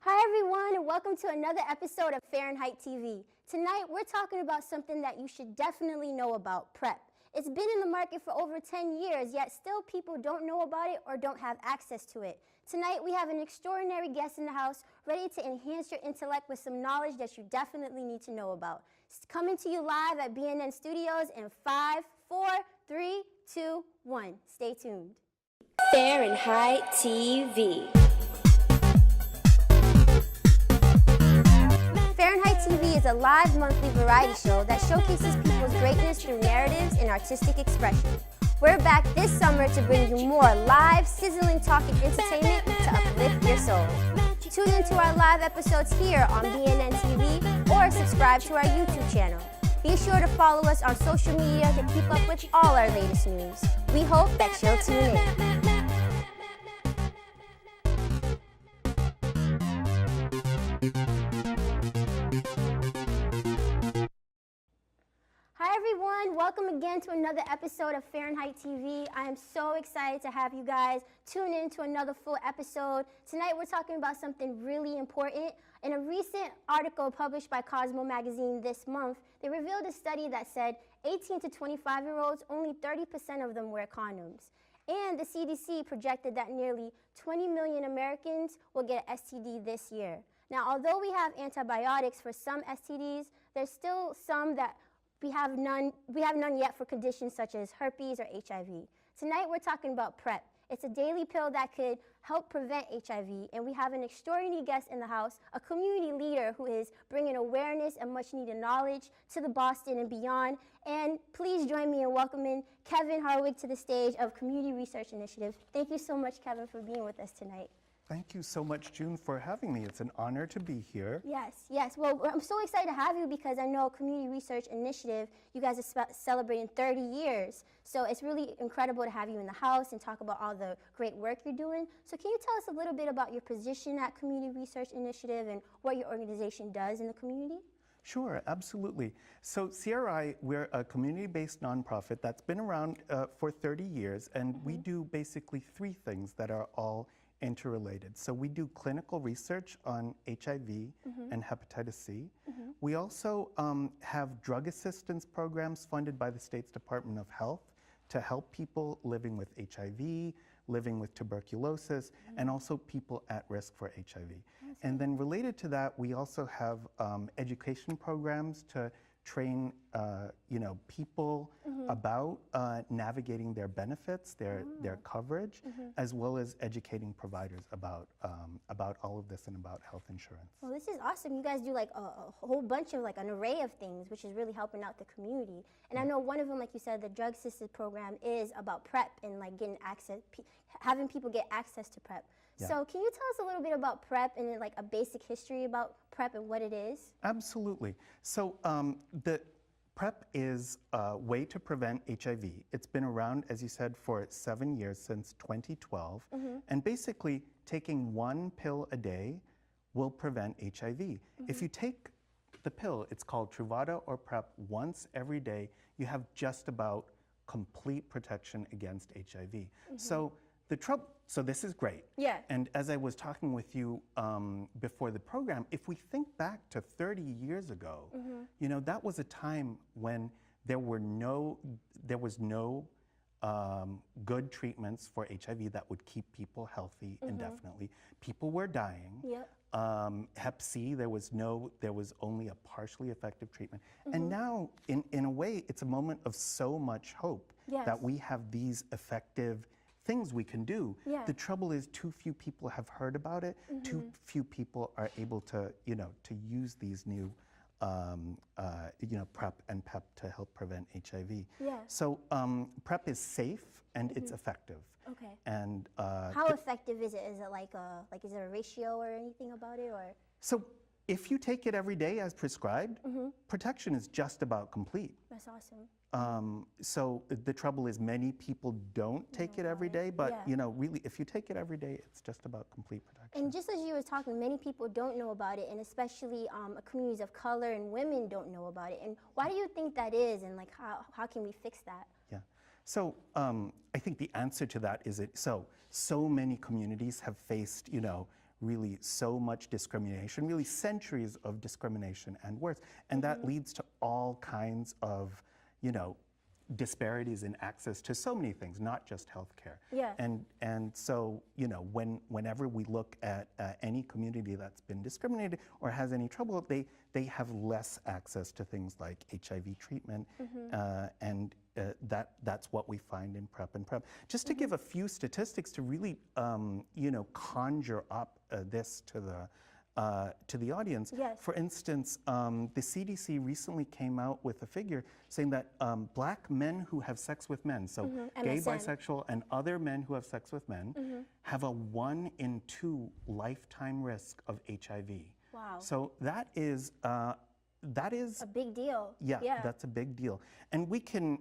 Hi everyone, and welcome to another episode of Fahrenheit TV. Tonight we're talking about something that you should definitely know about, PrEP. It's been in the market for over 10 years, yet still people don't know about it or don't have access to it. Tonight we have an extraordinary guest in the house ready to enhance your intellect with some knowledge that you definitely need to know about. It's coming to you live at BNN Studios in 5, 4, 3, 2, 1. Stay tuned. Fahrenheit TV. Fahrenheit TV is a live monthly variety show that showcases people's greatness through narratives and artistic expression. We're back this summer to bring you more live, sizzling talk and entertainment to uplift your soul. Tune into our live episodes here on BNN TV or subscribe to our YouTube channel. Be sure to follow us on social media to keep up with all our latest news. We hope that you'll tune in. Hi everyone, welcome again to another episode of Fahrenheit TV. I am so excited to have you guys tune in to another full episode. Tonight we're talking about something really important. In a recent article published by Cosmo magazine this month, they revealed a study that said 18 to 25-year-olds, only 30% of them wear condoms. And the CDC projected that nearly 20 million Americans will get an STD this year. Now, although we have antibiotics for some STDs, there's still some that we have none yet for conditions such as herpes or HIV. Tonight we're talking about PrEP. It's a daily pill that could help prevent HIV, and we have an extraordinary guest in the house, a community leader who is bringing awareness and much needed knowledge to the Boston and beyond. And please join me in welcoming Kevin Herwig to the stage of Community Research Initiative. Thank you so much, Kevin, for being with us tonight. Thank you so much, June, for having me. It's an honor to be here. Yes. Well, I'm so excited to have you because I know Community Research Initiative, you guys are celebrating 30 years. So it's really incredible to have you in the house and talk about all the great work you're doing. So can you tell us a little bit about your position at Community Research Initiative and what your organization does in the community? Sure, absolutely. So CRI, we're a community-based nonprofit that's been around for 30 years, and we do basically three things that are all interrelated. So we do clinical research on HIV and hepatitis C. We also have drug assistance programs funded by the state's Department of Health to help people living with HIV, living with tuberculosis, and also people at risk for HIV. And then related to that, we also have education programs to train people about navigating their benefits, their coverage, as well as educating providers about all of this and about health insurance. Well, this is awesome. You guys do like a whole bunch of an array of things, which is really helping out the community. And I know one of them, like you said, the drug assisted program is about PrEP and getting access, having people get access to PrEP. Yeah. So can you tell us a little bit about PrEP and a basic history about PrEP and what it is? Absolutely. So the PrEP is a way to prevent HIV. It's been around, as you said, for 7 years, since 2012. And basically, taking one pill a day will prevent HIV. If you take the pill, it's called Truvada or PrEP, once every day, you have just about complete protection against HIV. So this is great. Yeah. And as I was talking with you before the program, if we think back to 30 years ago, that was a time when there was no good treatments for HIV that would keep people healthy indefinitely. People were dying. Yep. Hep C, there was only a partially effective treatment. And now, in a way, it's a moment of so much hope that we have these effective things we can do. Yeah. The trouble is, too few people have heard about it. Too few people are able to, to use these new, PrEP and PEP to help prevent HIV. Yeah. So PrEP is safe and it's effective. Okay. And how effective is it? Is it is there a ratio or anything about it, or? So if you take it every day as prescribed, protection is just about complete. That's awesome. So the trouble is, many people don't take it every day, but really, if you take it every day, it's just about complete protection. And just as you were talking, many people don't know about it, and especially communities of color and women don't know about it. And why do you think that is, and how can we fix that? Yeah. So I think the answer to that is so many communities have faced, really so much discrimination, really centuries of discrimination and worse. And that leads to all kinds of, you know, disparities in access to so many things, not just healthcare. Yeah. And so, you know, whenever we look at any community that's been discriminated or has any trouble, they have less access to things like HIV treatment, and that's what we find in PrEP and PrEP. Just to give a few statistics to really, you know, conjure up this to the audience. Yes. For instance, the CDC recently came out with a figure saying that black men who have sex with men, so gay, MSM. bisexual, and other men who have sex with men, have a 1 in 2 lifetime risk of HIV. Wow. So that is a big deal. yeah, that's a big deal. And we can,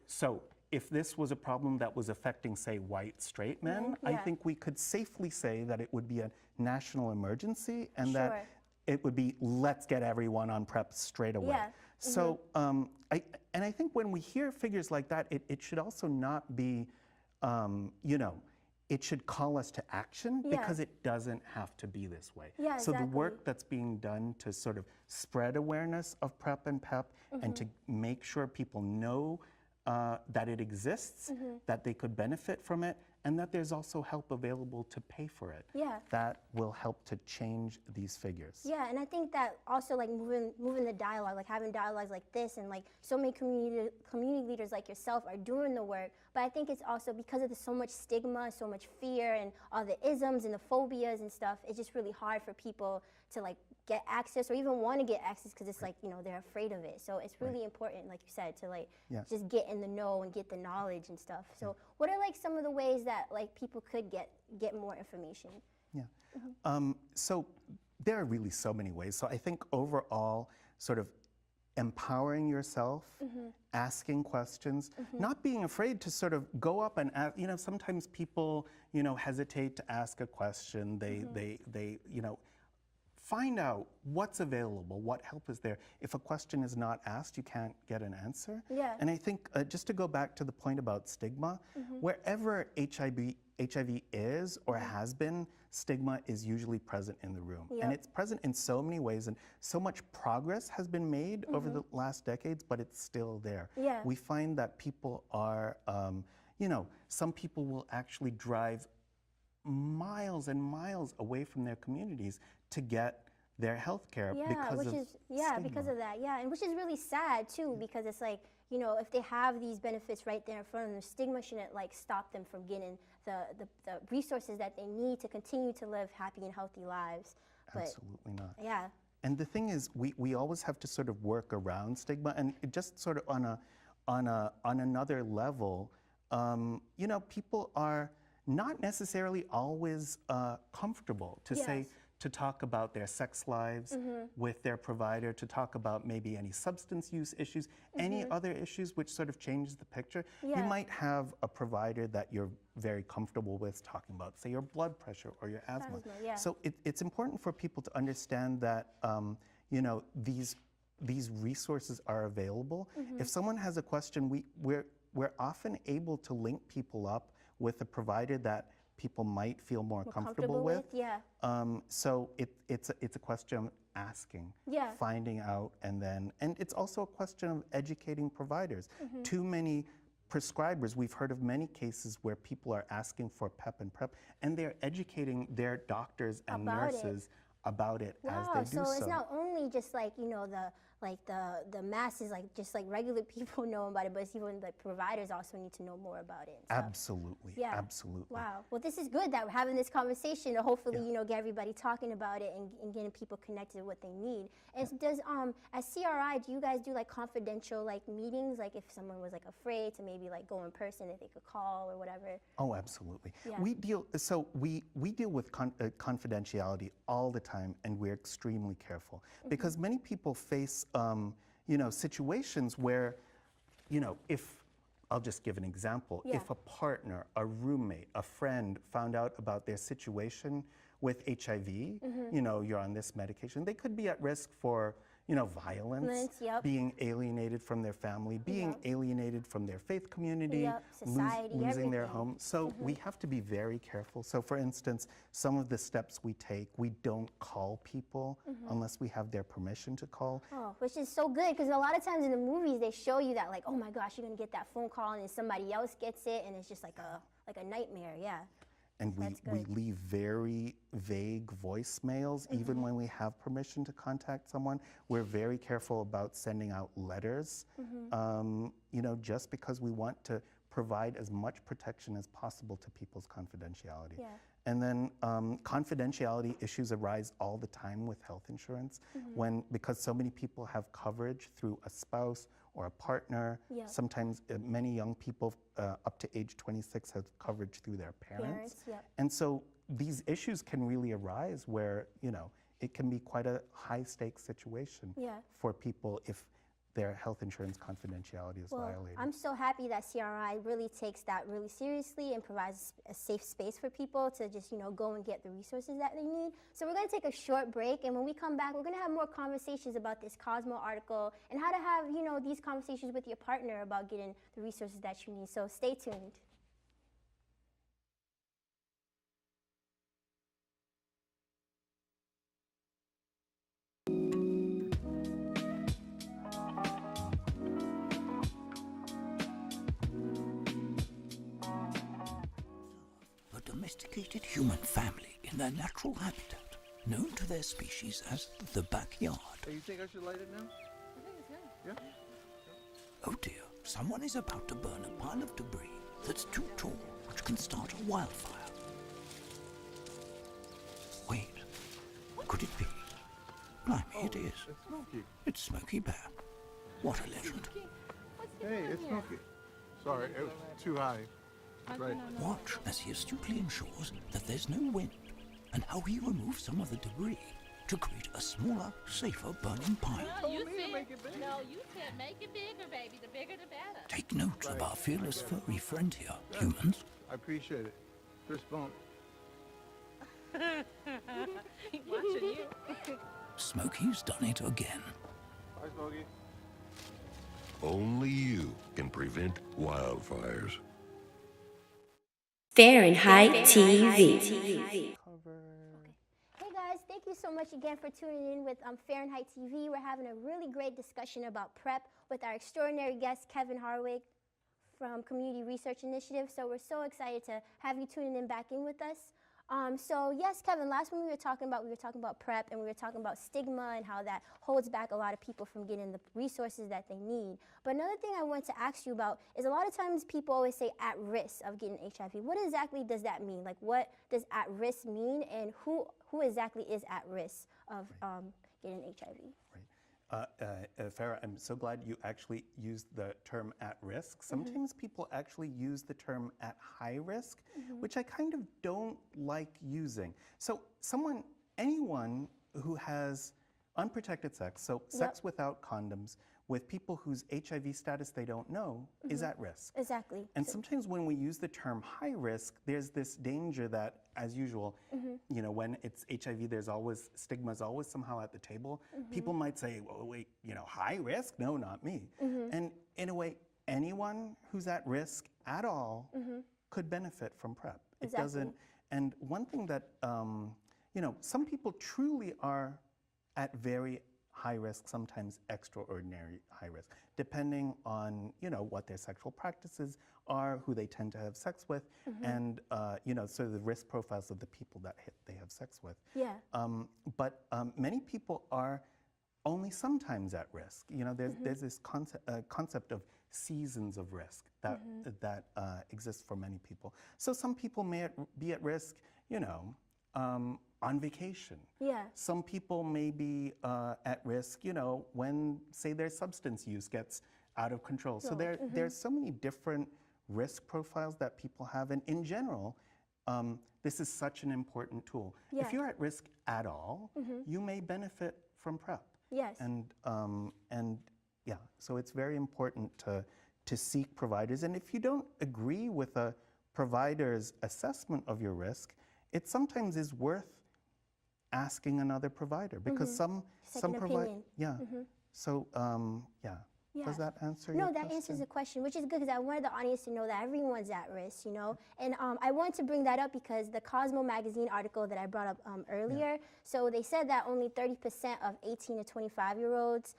so if this was a problem that was affecting, say, white straight men, I think we could safely say that it would be a national emergency and that it would be, let's get everyone on PrEP straight away. Yeah. So I think when we hear figures like that, it should also not be, it should call us to action because it doesn't have to be this way. Yeah, so the exactly. work that's being done to sort of spread awareness of PrEP and PEP and to make sure people know that it exists, that they could benefit from it, and that there's also help available to pay for it. Yeah. That will help to change these figures. Yeah, and I think that also like moving the dialogue, like having dialogues like this, and like so many community leaders like yourself are doing the work. But I think it's also because of so much stigma, so much fear, and all the isms and the phobias and stuff. It's just really hard for people to like get access or even want to get access because it's like, you know, they're afraid of it. So it's really important, like you said, to like just get in the know and get the knowledge and stuff. So what are like some of the ways that like people could get more information? Yeah. So there are really so many ways. So I think overall, sort of empowering yourself, asking questions, not being afraid to sort of go up and ask. You know, sometimes people, you know, hesitate to ask a question. They you know, find out what's available, what help is there. If a question is not asked, you can't get an answer. Yeah. And I think just to go back to the point about stigma, wherever HIV is or has been, stigma is usually present in the room. And it's present in so many ways, and so much progress has been made over the last decades, but it's still there. Yeah. We find that people are, you know, some people will actually drive miles and miles away from their communities to get their health care because of stigma. Because of that, and which is really sad too, because it's like, you know, if they have these benefits right there in front of them, stigma shouldn't like stop them from getting the resources that they need to continue to live happy and healthy lives. But, Absolutely not. Yeah. And the thing is, we always have to sort of work around stigma, and it just sort of on another level, you know, people are not necessarily always comfortable to talk about their sex lives with their provider, to talk about maybe any substance use issues, any other issues which sort of changes the picture. You might have a provider that you're very comfortable with talking about, say, your blood pressure or your asthma. So it's important for people to understand that, you know, these resources are available. If someone has a question, we're often able to link people up with a provider that people might feel more comfortable with. So it's a question of asking, finding out, and it's also a question of educating providers. Too many prescribers, we've heard of many cases where people are asking for PEP and PrEP, and they're educating their doctors and nurses about it as they do so. So it's not only just like, you know, the masses, like just like regular people know about it, but it's even like providers also need to know more about it. Absolutely, absolutely. Wow. Well, this is good that we're having this conversation to hopefully, you know, get everybody talking about it and getting people connected to what they need. And does at CRI, do you guys do like confidential like meetings, like if someone was like afraid to maybe like go in person, if they could call or whatever? Oh, absolutely. We deal with confidentiality all the time, and we're extremely careful because many people face you know, situations where, you know, I'll just give an example. If a partner, a roommate, a friend found out about their situation with HIV, you know, you're on this medication, they could be at risk for, violence, Violence, yep. being alienated from their family, being alienated from their faith community, Yep, society, losing their everything. home. So we have to be very careful. So for instance, some of the steps we take, we don't call people unless we have their permission to call. Oh, which is so good because a lot of times in the movies they show you that, like, oh my gosh, you're gonna get that phone call and then somebody else gets it and it's just like a nightmare. Yeah. And That's we good. leave very vague voicemails, even when we have permission to contact someone. We're very careful about sending out letters, just because we want to provide as much protection as possible to people's confidentiality. Yeah. And then confidentiality issues arise all the time with health insurance because so many people have coverage through a spouse or a partner. Yeah. Sometimes many young people up to age 26 have coverage through their parents. Yep. And so these issues can really arise where, it can be quite a high stakes situation for people if their health insurance confidentiality is violated. I'm so happy that CRI really takes that really seriously and provides a safe space for people to just, go and get the resources that they need. So we're going to take a short break, and when we come back, we're going to have more conversations about this Cosmo article and how to have, these conversations with your partner about getting the resources that you need. So stay tuned. A domesticated human family in their natural habitat, known to their species as the backyard. Hey, you think I should light it now? I think it's good. Yeah? Oh dear, someone is about to burn a pile of debris that's too tall, which can start a wildfire. Wait, could it be? Blimey, it is. It's Smokey. It's Smokey Bear. What a legend. Hey, it's Smokey. Sorry, it was too high. Right. Watch as he astutely ensures that there's no wind, and how he removes some of the debris to create a smaller, safer burning pile. No, you me to said, make it big. no, you said make it bigger, baby. The bigger, the better. Take note of our fearless furry friend here, humans. I appreciate it. Fist bump. Watching you. Smokey's done it again. Bye, Smokey. Only you can prevent wildfires. Fahrenheit TV. Hey guys, thank you so much again for tuning in with Fahrenheit TV. We're having a really great discussion about PrEP with our extraordinary guest, Kevin Herwig from Community Research Initiative. So we're so excited to have you tuning in back in with us. So yes, Kevin, last one we were talking about PrEP, and we were talking about stigma and how that holds back a lot of people from getting the resources that they need. But another thing I wanted to ask you about is a lot of times people always say at risk of getting HIV. What exactly does that mean? Like, what does at risk mean, and who exactly is at risk of getting HIV? Farah, I'm so glad you actually used the term at risk. Sometimes people actually use the term at high risk, which I kind of don't like using. So anyone who has unprotected sex, so sex without condoms, with people whose HIV status they don't know, is at risk. Exactly. And sometimes when we use the term high risk, there's this danger that, as usual, when it's HIV, stigma is always somehow at the table. People might say, well, wait, high risk? No, not me. And in a way, anyone who's at risk at all could benefit from PrEP. It doesn't. And one thing that, some people truly are at very high risk, sometimes extraordinary high risk, depending on what their sexual practices are, who they tend to have sex with, and sort of the risk profiles of the people that they have sex with. Yeah. But many people are only sometimes at risk. There's this concept of seasons of risk that exists for many people. So some people may be at risk, on vacation. Yeah. Some people may be at risk, when, say, their substance use gets out of control. So there's so many different risk profiles that people have, and in general, this is such an important tool. Yeah. If you're at risk at all, you may benefit from PrEP. Yes. And yeah, so it's very important to seek providers. And if you don't agree with a provider's assessment of your risk, it sometimes is worth asking another provider because some Second provide, opinion. yeah. So yeah. Yeah. Does that answer No, your that question? answers the question, which is good because I wanted the audience to know that everyone's at risk, you know? And I wanted to bring that up because the Cosmo magazine article that I brought up earlier, so they said that only 30% of 18 to 25-year-olds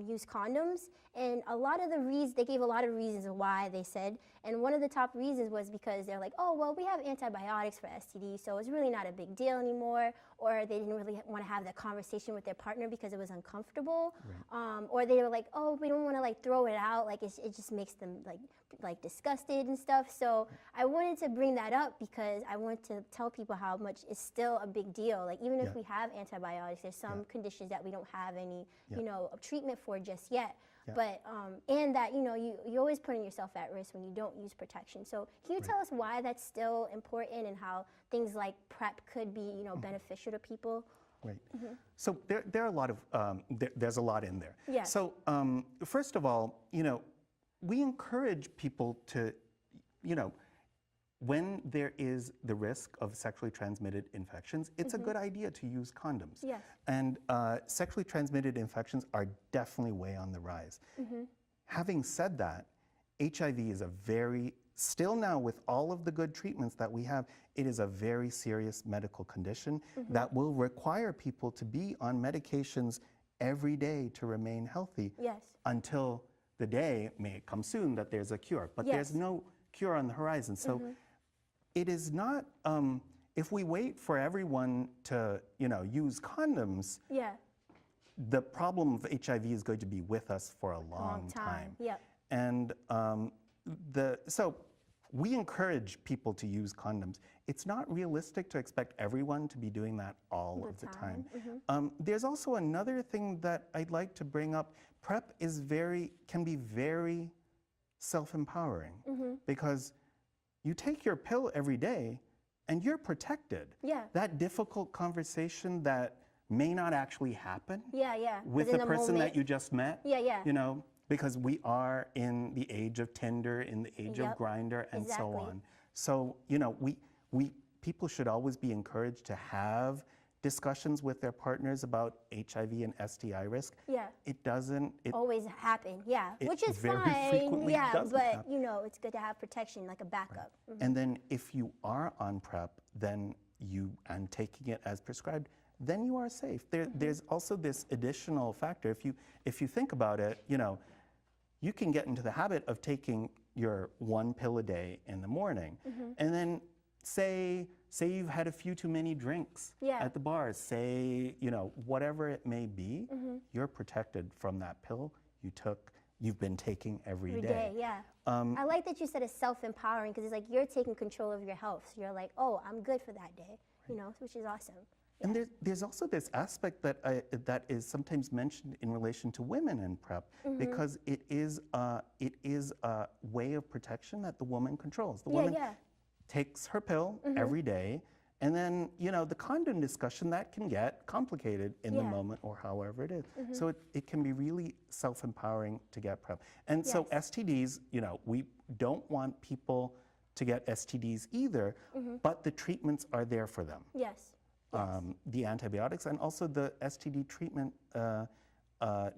use condoms. And a lot of the reasons, they gave a lot of reasons of why they said, and one of the top reasons was because they're like, oh, well, we have antibiotics for STDs, so it's really not a big deal anymore, or they didn't really want to have that conversation with their partner because it was uncomfortable, or they were like, oh, we don't want to like throw it out, like it just makes them like disgusted and stuff. So I wanted to bring that up because I want to tell people how much it's still a big deal. Like even if we have antibiotics, there's some conditions that we don't have any, you know, treatment for just yet. But and that, you know, you're always putting yourself at risk when you don't use protection. So can you tell us why that's still important and how things like PrEP could be, you know, beneficial to people? Right. So there are a lot of, there's a lot in there. Yeah. So first of all, you know, we encourage people to, you know, when there is the risk of sexually transmitted infections, it's a good idea to use condoms. Yes. And sexually transmitted infections are definitely way on the rise. Having said that, HIV is a very, still now with all of the good treatments that we have, it is a very serious medical condition that will require people to be on medications every day to remain healthy until the day, may it come soon, that there's a cure. But there's no cure on the horizon. So it is not, if we wait for everyone to, you know, use condoms, the problem of HIV is going to be with us for a long time. And so we encourage people to use condoms. It's not realistic to expect everyone to be doing that all of the time. There's also another thing that I'd like to bring up. PrEP is can be very self-empowering because you take your pill every day and you're protected. That difficult conversation that may not actually happen with the person that you just met, you know, because we are in the age of Tinder, in the age of Grindr, and so on. So, you know, people should always be encouraged to have discussions with their partners about HIV and STI risk. It doesn't always happen, which is very fine, frequently doesn't but happen. you know, it's good to have protection, like a backup. And then if you are on PrEP, then and taking it as prescribed, then you are safe. There's also this additional factor. If you think about it, you know, you can get into the habit of taking your one pill a day in the morning, and then say you've had a few too many drinks at the bars, say, you know, whatever it may be, you're protected from that pill you've been taking every day. I like that you said it's self-empowering because it's like you're taking control of your health. So you're like, oh, I'm good for that day, you know, which is awesome. And there's also this aspect that is sometimes mentioned in relation to women in PrEP because it is a way of protection that the woman controls. The woman takes her pill every day, and then, you know, the condom discussion, that can get complicated in the moment or however it is. So it can be really self-empowering to get PrEP. And so STDs, you know, we don't want people to get STDs either, but the treatments are there for them. The antibiotics and also the STD treatment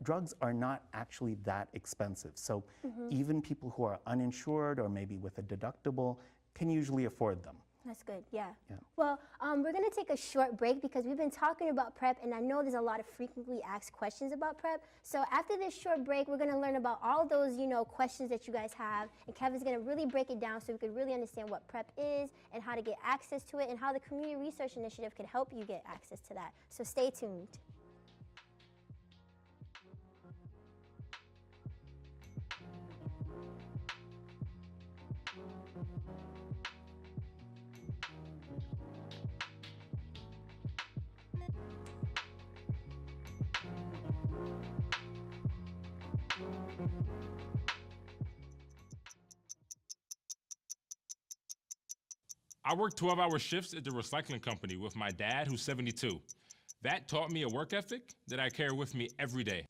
drugs are not actually that expensive. So even people who are uninsured or maybe with a deductible can usually afford them. That's good, Well, we're gonna take a short break because we've been talking about PrEP and I know there's a lot of frequently asked questions about PrEP. So after this short break, we're gonna learn about all those, you know, questions that you guys have, and Kevin's gonna really break it down so we could really understand what PrEP is and how to get access to it and how the Community Research Initiative can help you get access to that. So stay tuned. I worked 12-hour shifts at the recycling company with my dad, who's 72. That taught me a work ethic that I carry with me every day.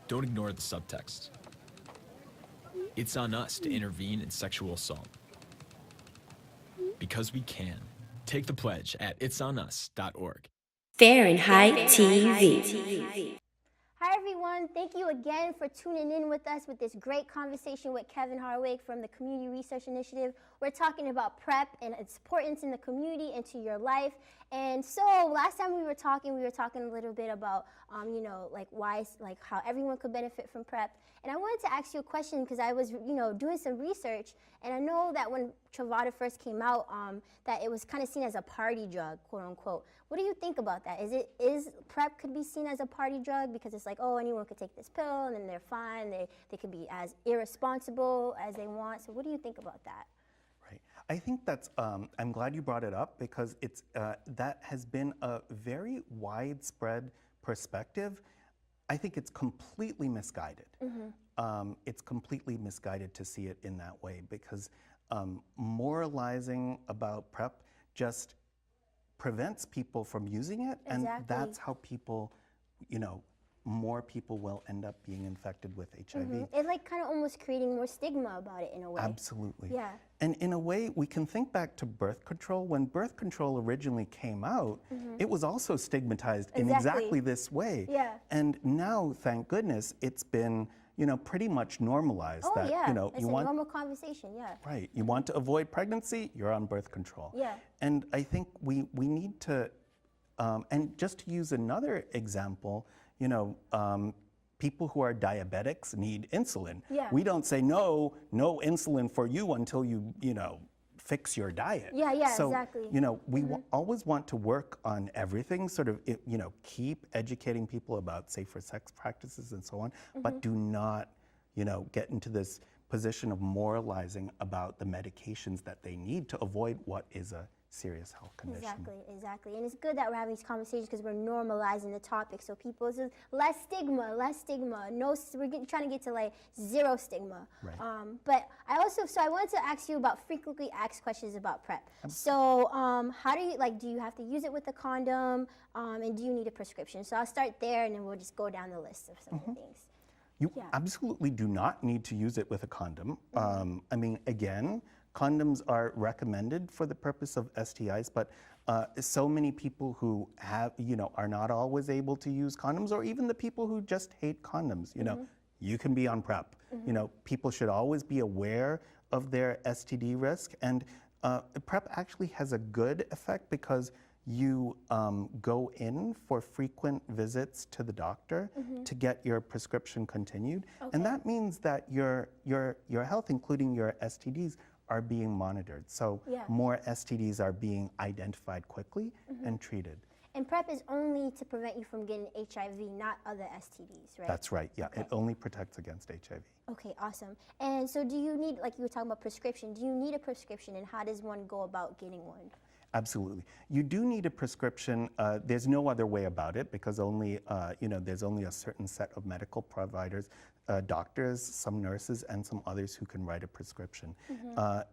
Don't ignore the subtext. It's on us to intervene in sexual assault. Because we can. Take the pledge at itsonus.org. Fahrenheit TV. Hi everyone, thank you again for tuning in with us with this great conversation with Kevin Herwig from the Community Research Initiative. We're talking about PrEP and its importance in the community and to your life. And so last time we were talking a little bit about, you know, like why, like how everyone could benefit from PrEP. And I wanted to ask you a question because I was, you know, doing some research, and I know that when Truvada first came out, that it was kind of seen as a party drug, quote unquote. What do you think about that? Is PrEP could be seen as a party drug because it's like, oh, anyone could take this pill and then they're fine. They could be as irresponsible as they want. So what do you think about that? Right. I think that's, I'm glad you brought it up because it's, that has been a very widespread perspective. I think it's completely misguided. It's completely misguided to see it in that way because moralizing about PrEP just prevents people from using it, and that's how people, you know, more people will end up being infected with HIV. It like kind of almost creating more stigma about it in a way. Absolutely. Yeah. And in a way, we can think back to birth control. When birth control originally came out, it was also stigmatized in exactly this way. Yeah. And now, thank goodness, it's been, you know, pretty much normalized. Oh that, yeah, you know, it's a normal conversation, yeah. Right, you want to avoid pregnancy, you're on birth control. Yeah. And I think we need to, and just to use another example, you know, people who are diabetics need insulin. Yeah. We don't say no insulin for you until you know, fix your diet. Yeah, yeah, so, exactly. you know, we always want to work on everything, sort of, you know, keep educating people about safer sex practices and so on, but do not, you know, get into this position of moralizing about the medications that they need to avoid what is a serious health condition. Exactly. And it's good that we're having these conversations because we're normalizing the topic. So people, it's just less stigma. No, we're trying to get to like zero stigma. Right. But I wanted to ask you about frequently asked questions about PrEP. So how do you, like, do you have to use it with a condom? And do you need a prescription? So I'll start there and then we'll just go down the list of some of the things. You absolutely do not need to use it with a condom. I mean, again, condoms are recommended for the purpose of STIs, but so many people who have, you know, are not always able to use condoms, or even the people who just hate condoms, you know, you can be on PrEP. You know, people should always be aware of their STD risk, and PrEP actually has a good effect because you go in for frequent visits to the doctor to get your prescription continued, and that means that your health, including your STDs, are being monitored. So more STDs are being identified quickly and treated. And PrEP is only to prevent you from getting HIV, not other STDs, right? That's right, yeah. It only protects against HIV. Okay, awesome. And so do you need, like you were talking about prescription, do you need a prescription, and how does one go about getting one? Absolutely. You do need a prescription. There's no other way about it because only, you know, there's only a certain set of medical providers, doctors, some nurses, and some others who can write a prescription.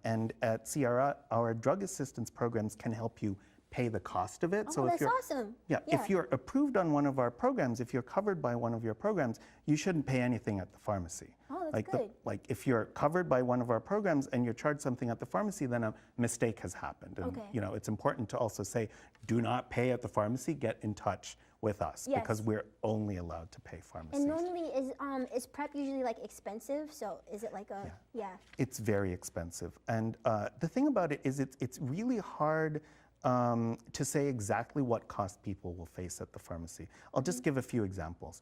And at CRI, our drug assistance programs can help you pay the cost of it. Oh, so that's awesome. Yeah, if you're approved on one of our programs, if you're covered by one of your programs, you shouldn't pay anything at the pharmacy. Oh, that's good. Like if you're covered by one of our programs and you're charged something at the pharmacy, then a mistake has happened. And you know, it's important to also say, do not pay at the pharmacy, get in touch with us because we're only allowed to pay pharmacies. And normally is PrEP usually like expensive? So is it like a, It's very expensive. And the thing about it is it's really hard to say exactly what cost people will face at the pharmacy. I'll just give a few examples.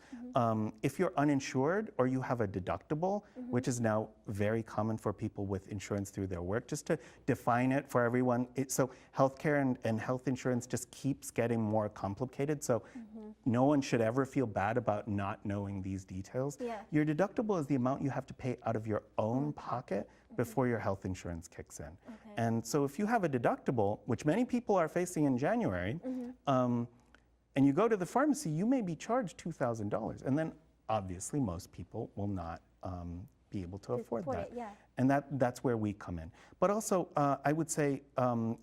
If you're uninsured or you have a deductible, which is now very common for people with insurance through their work, just to define it for everyone. So healthcare and health insurance just keeps getting more complicated. So no one should ever feel bad about not knowing these details. Your deductible is the amount you have to pay out of your own pocket before your health insurance kicks in. And so if you have a deductible, which many people are facing in January, and you go to the pharmacy, you may be charged $2,000. And then obviously most people will not be able to afford that. And that's where we come in. But also, I would say,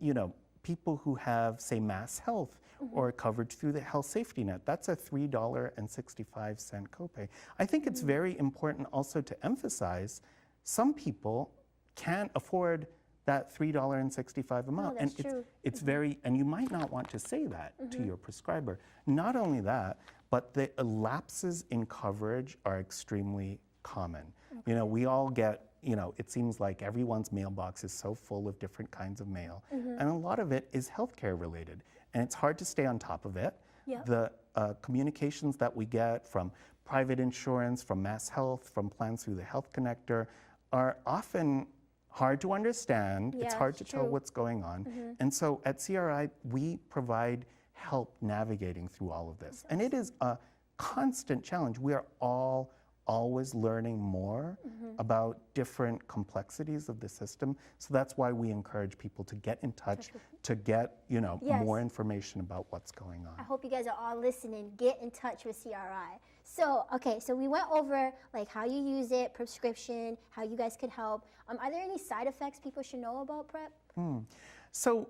you know, people who have, say, Mass Health or coverage through the health safety net. That's a $3.65 copay. I think it's very important also to emphasize some people can't afford that $3.65 amount. that's and true. it's very, and you might not want to say that to your prescriber. Not only that, but the lapses in coverage are extremely common. You know, we all get, you know, it seems like everyone's mailbox is so full of different kinds of mail, and a lot of it is healthcare related, and it's hard to stay on top of it. Yep. The communications that we get from private insurance, from Mass Health, from plans through the Health Connector are often hard to understand. Yeah, it's hard to it's tell true. what's going on. And so at CRI, we provide help navigating through all of this. And it is a constant challenge. We are all always learning more about different complexities of the system. So that's why we encourage people to get in touch, to get, you know, Yes. more information about what's going on. I hope you guys are all listening. Get in touch with CRI. So, okay, so we went over like how you use it, prescription, how you guys could help. Are there any side effects people should know about PrEP? So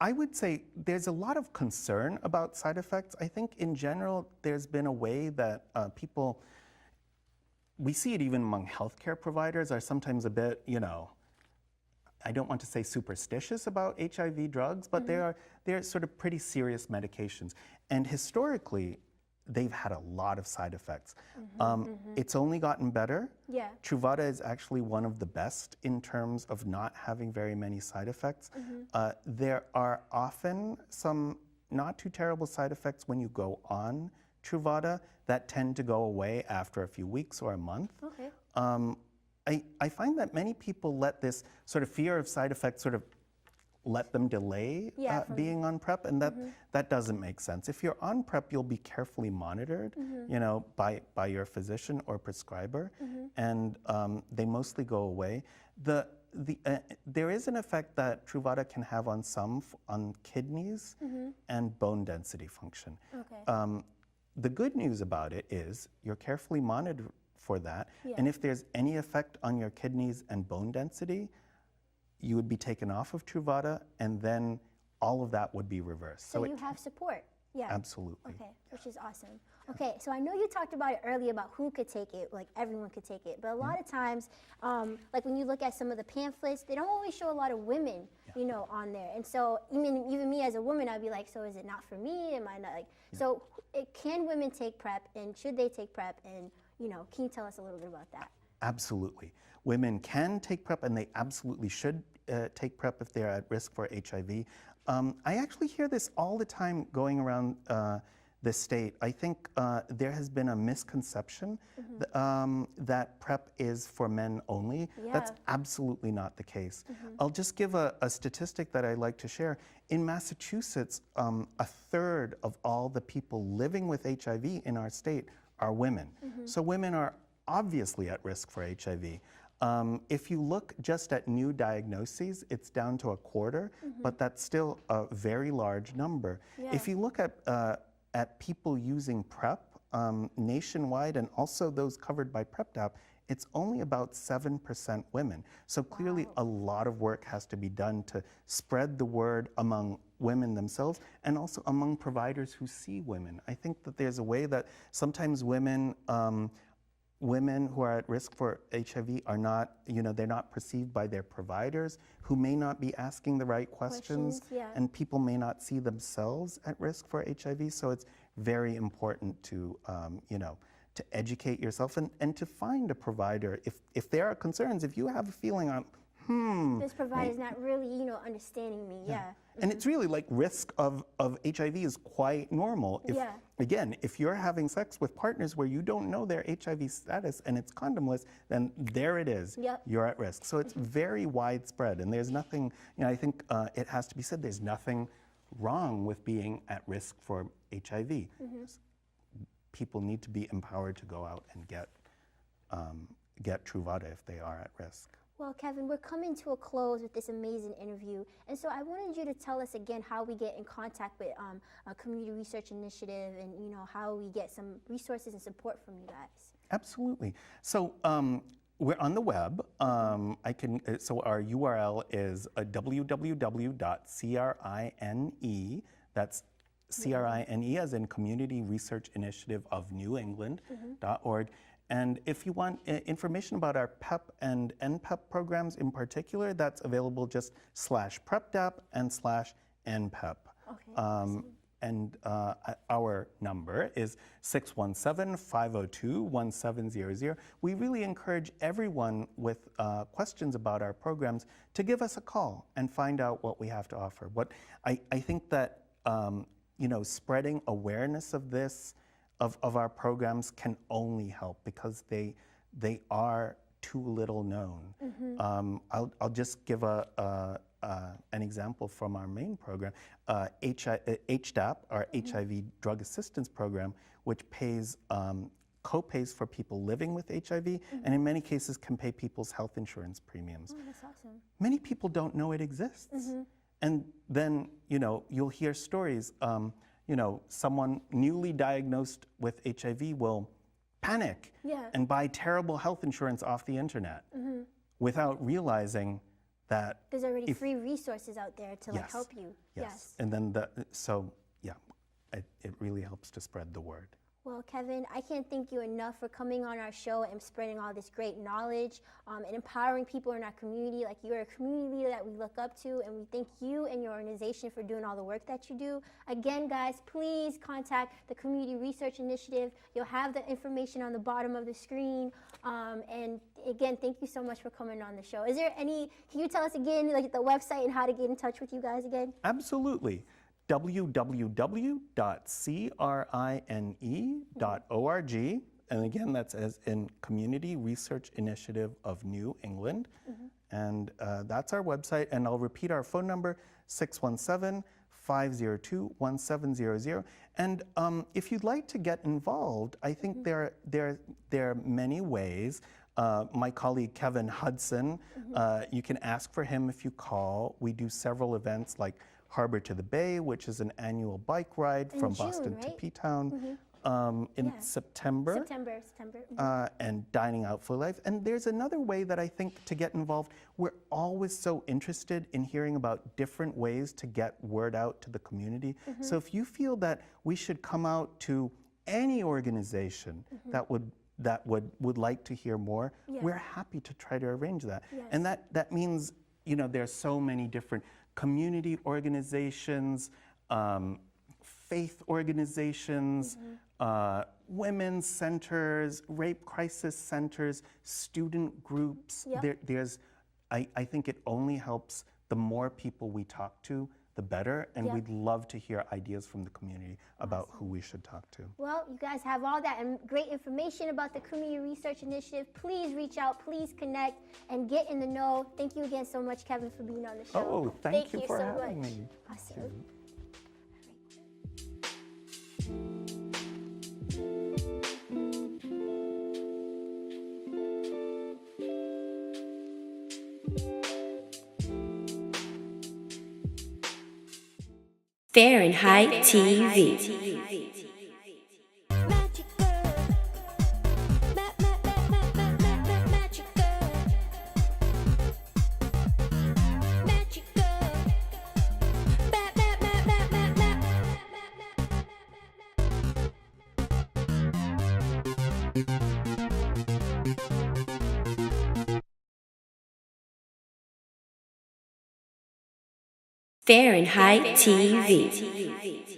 I would say there's a lot of concern about side effects. I think in general, there's been a way that people, we see it even among healthcare providers, are sometimes a bit, you know, I don't want to say superstitious about HIV drugs, but they're sort of pretty serious medications. And historically, they've had a lot of side effects. It's only gotten better. Yeah. Truvada is actually one of the best in terms of not having very many side effects. There are often some not too terrible side effects when you go on Truvada that tend to go away after a few weeks or a month. Okay. I find that many people let this sort of fear of side effects sort of let them delay being on PrEP, and that doesn't make sense. If you're on PrEP, you'll be carefully monitored, you know, by your physician or prescriber, and they mostly go away. There is an effect that Truvada can have on on kidneys and bone density function. Okay. The good news about it is you're carefully monitored for that, and if there's any effect on your kidneys and bone density, you would be taken off of Truvada, and then all of that would be reversed. So you have support. Yeah. Absolutely. Okay, which is awesome. Okay, so I know you talked about it earlier about who could take it, like everyone could take it, but a lot of times, like when you look at some of the pamphlets, they don't always show a lot of women, you know, on there. And so even me as a woman, I'd be like, so is it not for me? Am I not like, so can women take PrEP, and should they take PrEP? And, you know, can you tell us a little bit about that? Absolutely. Women can take PrEP, and they absolutely should take PrEP if they're at risk for HIV. I actually hear this all the time going around the state. I think there has been a misconception that PrEP is for men only. That's absolutely not the case. I'll just give a statistic that I like to share. In Massachusetts, a third of all the people living with HIV in our state are women. So women are obviously at risk for HIV. If you look just at new diagnoses, it's down to a quarter, but that's still a very large number. If you look at people using PrEP nationwide, and also those covered by PrEP, it's only about 7% women. So clearly a lot of work has to be done to spread the word among women themselves, and also among providers who see women. I think that there's a way that sometimes women who are at risk for HIV are not, you know, they're not perceived by their providers, who may not be asking the right questions, and people may not see themselves at risk for HIV. So it's very important to, you know, to educate yourself and to find a provider. If there are concerns, if you have a feeling on, this provider's not really, you know, understanding me, And it's really like risk of HIV is quite normal. Again, if you're having sex with partners where you don't know their HIV status and it's condomless, then there it is. You're at risk. So it's very widespread, and there's nothing, you know, I think it has to be said, there's nothing wrong with being at risk for HIV. People need to be empowered to go out and get Truvada if they are at risk. Well, Kevin, we're coming to a close with this amazing interview, and so I wanted you to tell us again how we get in contact with a community research initiative, and, you know, how we get some resources and support from you guys. Absolutely. So we're on the web. So our URL is www.crine, that's CRINE as in Community Research Initiative of New England.org. And if you want information about our PEP and NPEP programs in particular, that's available just /PrepDap and /NPEP. And our number is 617-502-1700. We really encourage everyone with questions about our programs to give us a call and find out what we have to offer. I think that spreading awareness of this, of our programs, can only help because they are too little known. I'll just give an example from our main program, HDAP, our HIV Drug Assistance Program, which pays co-pays for people living with HIV, and in many cases can pay people's health insurance premiums. Oh, that's awesome. Many people don't know it exists. And then, you'll hear stories, someone newly diagnosed with HIV will panic and buy terrible health insurance off the internet without realizing that there's already free resources out there to help you. Yes. And then it really helps to spread the word. Well, Kevin, I can't thank you enough for coming on our show and spreading all this great knowledge and empowering people in our community. Like, you're a community leader that we look up to, and we thank you and your organization for doing all the work that you do. Again, guys, please contact the Community Research Initiative. You'll have the information on the bottom of the screen. And again, thank you so much for coming on the show. Is there can you tell us again, like, the website and how to get in touch with you guys again? Absolutely. www.crine.org, and again, that's as in Community Research Initiative of New England, and that's our website. And I'll repeat our phone number: 617-502-1700. And if you'd like to get involved, I think there are many ways. My colleague Kevin Hudson, you can ask for him if you call. We do several events like Harbor to the Bay, which is an annual bike ride from Boston to P-Town in September. And Dining Out for Life. And there's another way that I think to get involved. We're always so interested in hearing about different ways to get word out to the community. So if you feel that we should come out to any organization that would like to hear more, we're happy to try to arrange that. And that means, there's so many different community organizations, faith organizations, women's centers, rape crisis centers, student groups. I think it only helps the more people we talk to, the better, and we'd love to hear ideas from the community about who we should talk to. Well, you guys have all that and great information about the Community Research Initiative. Please reach out, please connect, and get in the know. Thank you again so much, Kevin, for being on the show. Oh, thank you for having me. Awesome. Fahrenheit TV. Fahrenheit TV.